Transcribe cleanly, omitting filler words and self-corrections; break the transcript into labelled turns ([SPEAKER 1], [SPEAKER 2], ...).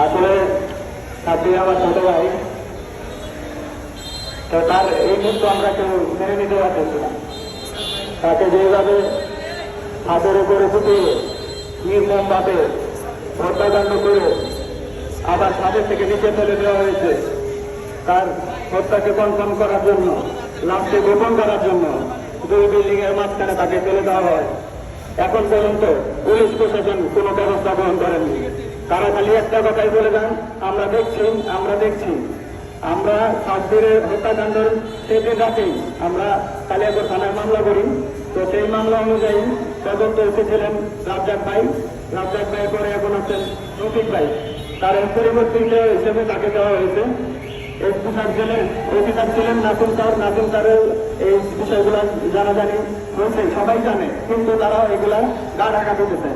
[SPEAKER 1] আসলে আপনি আমার ছোট ভাই, তো তার এই মৃত্যু আমরা কেউ মেনে নিতে পারতেছি না। তাকে যেভাবে হাতের উপরে ফুটিয়ে নির্মমভাবে হত্যাকাণ্ড করে আবার ছাদের থেকে নিচে ফেলে দেওয়া হয়েছে, তার হত্যাকে কনফার্ম করার জন্য, লাশকে গোপন করার জন্য 2 বিল্ডিং এর মাঝখানে তাকে ফেলে দেওয়া হয়। এখন পর্যন্ত পুলিশ প্রশাসন কোনো ব্যবস্থা গ্রহণ করেননি। তারা খালি একটা কথাই বলে যান, আমরা দেখছি। আমরা সাব্বিরের হত্যাকাণ্ডের সেদিন রাতেই আমরা কালিয়াকৈর থানায় মামলা করি। তো সেই মামলা অনুযায়ী তদন্ত এসেছিলেন রাজ্জাক ভাইয়ের পরে এখন হচ্ছেন রফিক ভাই। তার পরিবর্তী হিসেবে তাকে দেওয়া হয়েছে। অফিসার ছিলেন নাসিম স্যারের এই বিষয়গুলো জানাজানি হয়েছে, সবাই জানে, কিন্তু তারা এগুলা গা ঢাকা দিতেছে।